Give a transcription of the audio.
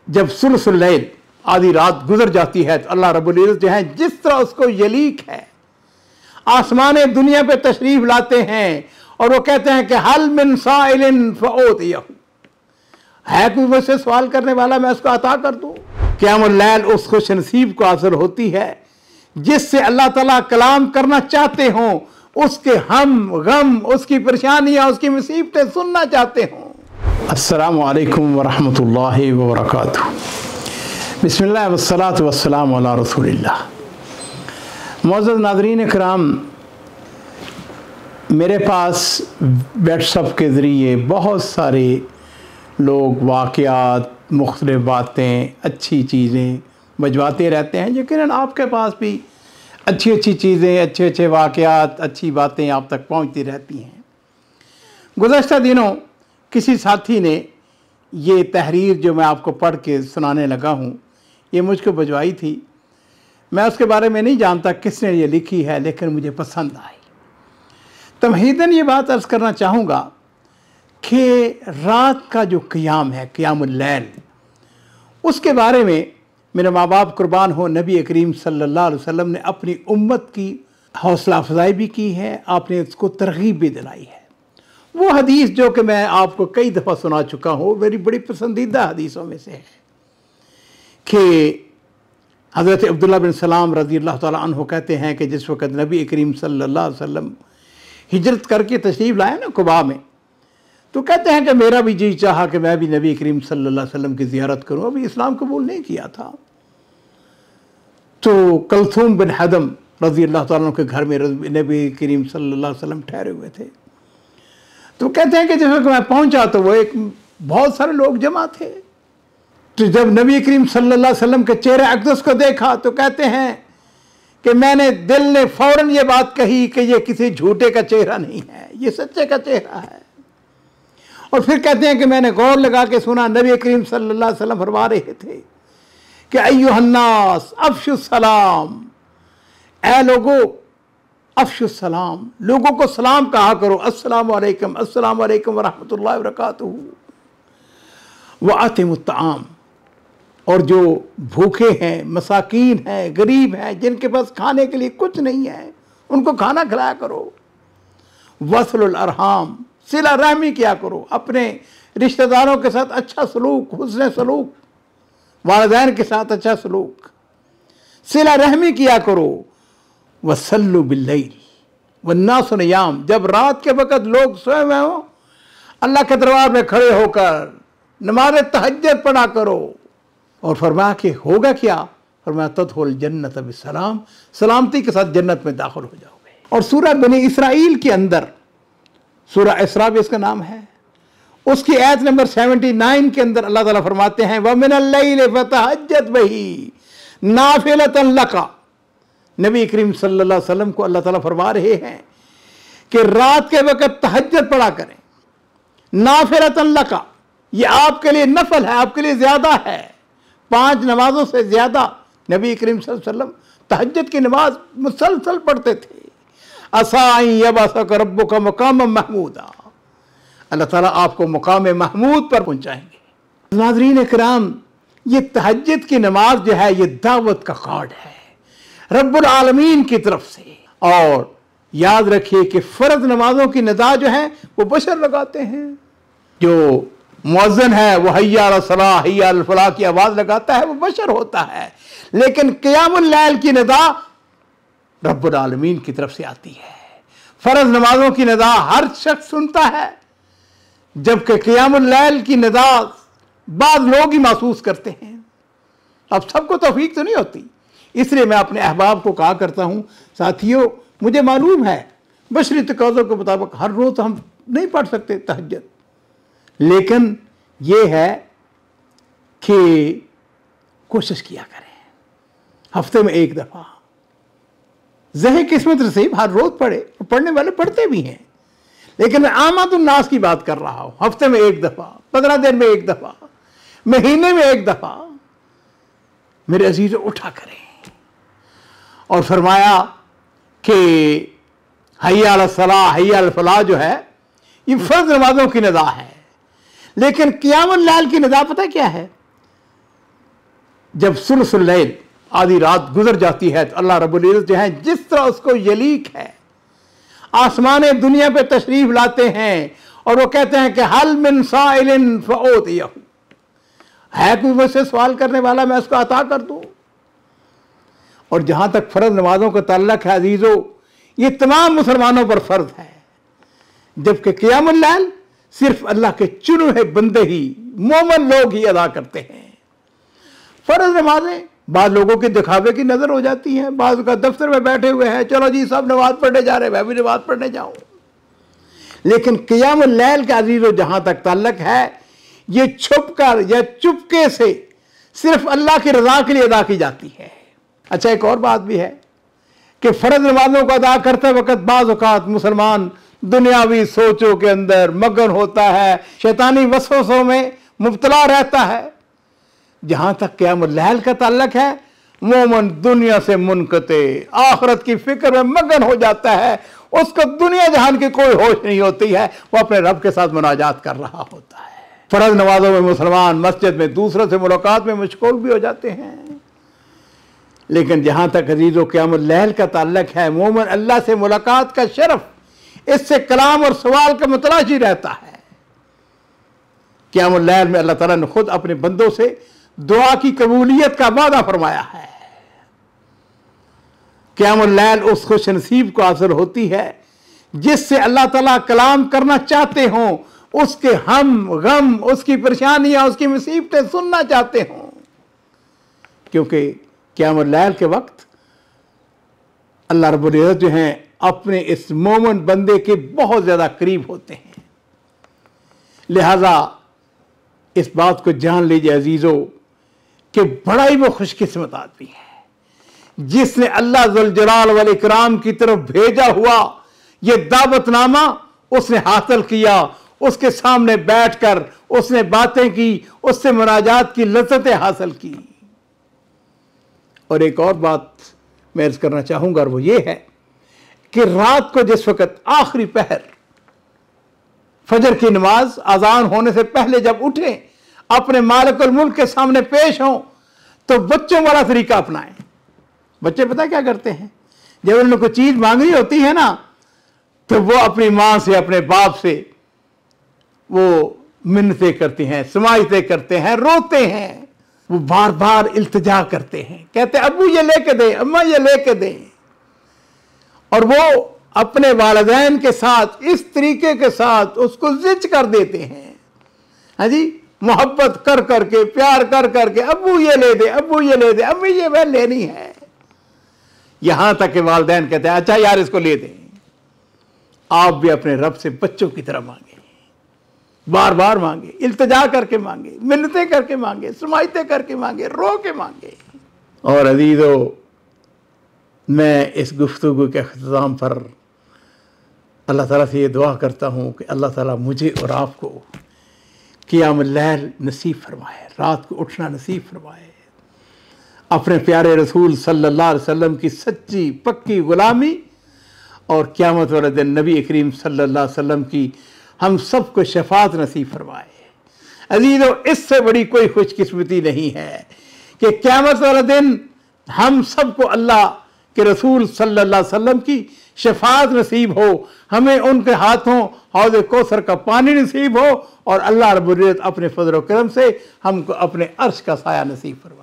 जब सुलसुल लैल आधी रात गुजर जाती है तो अल्लाह रब्बुल इज़्ज़त जो है जिस तरह उसको यलीक है आसमान दुनिया पे तशरीफ लाते हैं और वो कहते हैं कि हल मिन साइलिन फऊतियहु, है कोई मुझसे सवाल करने वाला, मैं उसको अता कर दूं। क़यामुल लैल उस खुश नसीब को हासिल होती है जिससे अल्लाह ताला कलाम करना चाहते हों, उसके हम गम, उसकी परेशानियां, उसकी मुसीबतें सुनना चाहते हों। अस्सलामु अलैकुम वरहमतुल्लाहि वबरकातुहू। बिस्मिल्लाह वस्सलातु वस्सलामु अला रसूलिल्लाह। मुअज़्ज़ज़ नाज़रीन कराम, मेरे पास व्हाट्सएप के ज़रिए बहुत सारे लोग वाक़यात, मुख्तलिफ़ बातें, अच्छी चीज़ें भिजवाते रहते हैं। यकीनन आपके पास भी अच्छी अच्छी चीज़ें, अच्छे अच्छे वाक़यात, अच्छी बातें आप तक पहुंचती रहती हैं। गुज़श्ता दिनों किसी साथी ने ये तहरीर जो मैं आपको पढ़ के सुनाने लगा हूँ, ये मुझको भिजवाई थी। मैं उसके बारे में नहीं जानता किसने ये लिखी है, लेकिन मुझे पसंद आई। तमहीदन ये बात अर्ज़ करना चाहूँगा कि रात का जो क़याम है, क़यामुल लैल, उसके बारे में मेरे माँ बाप कुर्बान हो, नबी करीम सल्लल्लाहु अलैहि वसल्लम ने अपनी उम्मत की हौसला अफजाई भी की है, आपने उसको तरगीब भी दिलाई है। वो हदीस जो कि मैं आपको कई दफ़ा सुना चुका हूँ, मेरी बड़ी पसंदीदा हदीसों में से है कि हज़रत अब्दुल्लाह बिन सलाम रज़ी अल्लाह तआला अन्हु कहते हैं कि जिस वक़्त नबी करीम सल्लल्लाहु अलैहि वसल्लम हिजरत करके तशरीफ़ लाए ना कुबा में, तो कहते हैं कि मेरा भी जी चाहा कि मैं भी नबी करीम सल्लल्लाहु अलैहि वसल्लम की ज़ियारत करूँ। अभी इस्लाम कबूल नहीं किया था। तो कलथूम बिन हदम रज़ी अल्लाह तआला के घर में नबी करीम सल्लल्लाहु अलैहि वसल्लम ठहरे हुए थे। तो कहते हैं कि जब मैं पहुँचा तो वो एक बहुत सारे लोग जमा थे। तो जब नबी करीम सल्लल्लाहु अलैहि वसल्लम के चेहरे अक़दस को देखा तो कहते हैं कि मैंने दिल ने फ़ौरन ये बात कही कि ये किसी झूठे का चेहरा नहीं है, ये सच्चे का चेहरा है। और फिर कहते हैं कि मैंने गौर लगा के सुना, नबी करीम सल्लल्लाहु अलैहि वसल्लम फरमा रहे थे कि अय्युहन्नास अफ़शुस सलाम, ऐ लोगो अफ़शुस सलाम, लोगों को सलाम कहा करो, अस्सलामु अलैकुम व रहमतुल्लाहि व बरकातुहू, व अतिमुत ताम, और जो भूखे हैं, मसाकीन हैं, गरीब हैं, जिनके पास खाने के लिए कुछ नहीं है, उनको खाना खिलाया करो। वसलुल अरहाम, सिला रहमी किया करो, अपने रिश्तेदारों के साथ अच्छा सलूक, हुस्न सलूक, वालिदैन के साथ अच्छा सलूक, सिला रहमी किया करो। वसल्लु बिल्लैल वन्नासु नियाम, जब रात के वक़्त लोग सोए हुए हों, अल्लाह के दरबार में खड़े होकर नमाज़ तहज्जुद पढ़ा करो। और फरमाया कि होगा क्या? फरमाया तदखुल जन्नत बिस्सलाम, सलामती के साथ जन्नत में दाखिल हो जाओगे। और सूरह बनी इसराइल के अंदर, सूरह इसरा भी इसका नाम है, उसकी आयत नंबर 79 के अंदर अल्लाह ताला फरमाते हैं व मिनल लैल फतहज्जद बिही नाफिलतन लका। नबी करीम सल्लल्लाहु अलैहि वसल्लम को अल्लाह ताला फरमा रहे हैं कि रात के वक़्त तहज्जुद पढ़ा करें, नाफिलतन लका, ये आपके लिए नफल है, आपके लिए ज़्यादा है। 5 नमाजों से ज़्यादा नबी करीम सल्लल्लाहु अलैहि वसल्लम तहज्जुद की नमाज मुसलसल पढ़ते थे। असाई यबअसक रब्बुका मकाम महमूदा, अल्लाह ताला आपको मकाम महमूद पर पहुँचाएंगे। नाज़रीन इकराम, ये तहज्जुद की नमाज जो है, ये दावत का कार्ड है रब्बुल आलमीन की तरफ से। और याद रखिए कि फ़र्ज नमाजों की निदा जो है वो बशर लगाते हैं। जो मुअज़्ज़िन है वो हय्या अला सलाह हय्या अल फलाह की आवाज़ लगाता है, वो बशर होता है। लेकिन क़यामुल लैल की निदा रब्बुल आलमीन की तरफ से आती है। फ़र्ज नमाजों की निदा हर शख्स सुनता है, जबकि क़यामुल लैल की निदा बाद लोग ही महसूस करते हैं। अब सबको तौफीक तो नहीं होती, इसलिए मैं अपने अहबाब को कहा करता हूँ, साथियों मुझे मालूम है बशरी तकाज़ों के मुताबिक हर रोज़ हम नहीं पढ़ सकते तहज्जुद, लेकिन ये है कि कोशिश किया करें हफ्ते में एक दफ़ा। ज़हे किस्मत नसीब हर रोज़ पढ़े, पढ़ने वाले पढ़ते भी हैं, लेकिन मैं आमदुन नास की बात कर रहा हूँ। हफ्ते में एक दफ़ा, 15 दिन में एक दफ़ा, महीने में एक दफ़ा मेरे अजीज़ों उठा करें। और फरमाया कि हय्या अला सलाह हय्या अल फलाह जो है, ये फ़र्ज़ नमाज़ों की निदा है। लेकिन क़यामुल लैल की निदा पता क्या है? जब सुलुसुल लैल आधी रात गुजर जाती है तो अल्लाह रब्बुल इज़्ज़त जो है जिस तरह उसको यलीक है आसमान दुनिया पे तशरीफ लाते हैं और वो कहते हैं कि हल मिन साइलिन फऊतियहु, है कोई मुझसे सवाल करने वाला मैं उसको अता कर दूं। और जहां तक फर्ज नमाजों का ताल्लुक है अजीजों, ये तमाम मुसलमानों पर फर्ज है, जबकि क़ियामुल लैल सिर्फ अल्लाह के चुने हुए बंदे ही, मोमिन लोग ही अदा करते हैं। फर्ज नमाजें बाद लोगों के दिखावे की नजर हो जाती हैं, बाद का दफ्तर में बैठे हुए हैं, चलो जी सब नमाज पढ़ने जा रहे हैं, मैं भी नमाज पढ़ने जाऊं। लेकिन क़ियामुल लैल का अजीजों जहां तक ताल्लुक है, ये छुप कर या चुपके से सिर्फ अल्लाह की रजा के लिए अदा की जाती है। अच्छा, एक और बात भी है कि फर्ज नमाजों को अदा करते वक्त बाज़ औक़ात मुसलमान दुनियावी सोचों के अंदर मगन होता है, शैतानी वसवसों में मुब्तला रहता है। जहां तक क़ियामुल लैल का ताल्लुक है, मोमिन दुनिया से मुनक़ते आखिरत की फिक्र में मगन हो जाता है, उसको दुनिया जहान की कोई होश नहीं होती है, वो अपने रब के साथ मुनाजात कर रहा होता है। फर्ज नमाजों में मुसलमान मस्जिद में दूसरों से मुलाकात में मशगूल भी हो जाते हैं। लेकिन जहां तक अजीज़ों क़ियामुल लैल का ताल्लुक है, मोमिन अल्लाह से मुलाकात का शरफ इससे कलाम और सवाल का मुतलाशी रहता है। क़ियामुल लैल में अल्लाह ताला ने खुद अपने बंदों से दुआ की कबूलियत का वादा फरमाया है। क़ियामुल लैल उस खुश नसीब को हासिल होती है जिससे अल्लाह ताला कलाम करना चाहते हों, उसके हम गम, उसकी परेशानियां, उसकी मुसीबतें सुनना चाहते हों, क्योंकि क़ियामुल लैल के वक्त अल्लाह रब्बुल इज़्ज़त जो हैं अपने इस मोमिन बंदे के बहुत ज़्यादा करीब होते हैं। लिहाजा इस बात को जान लीजिए अजीज़ों कि बड़ा ही वो खुशकिस्मत आदमी है जिसने अल्लाह ज़ुल जलाल वल इकराम की तरफ भेजा हुआ ये दावतनामा उसने हासिल किया, उसके सामने बैठकर उसने बातें की, उससे मुनाजात की लज़्ज़तें हासिल की। और एक और बात मैं अर्ज़ करना चाहूँगा, और वो ये है कि रात को जिस वक़्त आखिरी पहर फजर की नमाज अजान होने से पहले जब उठें, अपने मालिकुल मुल्क के सामने पेश हों, तो बच्चों वाला तरीका अपनाएं। बच्चे पता क्या करते हैं, जब उन्हें कोई चीज़ मांगनी होती है ना, तो वो अपनी माँ से, अपने बाप से वो मिन्नतें करते हैं, समाइतें करते हैं, रोते हैं, वो बार बार इल्तिजा करते हैं, कहते हैं अब्बू ये लेके दे, अम्मा ये लेके दे। और वो अपने वालिदैन के साथ इस तरीके के साथ उसको जिद कर देते हैं, हाँ जी, मोहब्बत कर करके, प्यार कर करके, अब्बू ये ले दे, अब्बू ये ले दे, अम्मी ये वह लेनी है। यहां तक कि वालिदैन कहते हैं अच्छा यार इसको ले दें। आप भी अपने रब से बच्चों की तरह मांगे, बार बार मांगे, इल्तिजा करके मांगे, मिन्नतें करके मांगे, समाइतें करके मांगे, रो के मांगे। और अजीजों, मैं इस गुफ्तगू के अख्ताम पर अल्लाह ताला से ये दुआ करता हूँ कि अल्लाह ताला मुझे और आपको क़ियामुल लैल नसीब फरमाए, रात को उठना नसीब फरमाए, अपने प्यारे रसूल सल्लल्लाहु अलैहि वसल्लम की सच्ची पक्की गुलामी और क़यामत वाले दिन नबी करीम सल्लल्लाहु अलैहि वसल्लम की हम सबको शफात नसीब फरमाए। अजीज़ों, इससे बड़ी कोई खुशकिस्मती नहीं है कि क़यामत वाले दिन हम सबको अल्लाह के रसूल सल्लल्लाहु अलैहि वसल्लम की शफात नसीब हो, हमें उनके हाथों हौज़ कौसर का पानी नसीब हो और अल्लाह रब्बुल इज़्ज़त अपने फज़ल व करम से हमको अपने अर्श का साया नसीब फरमाए।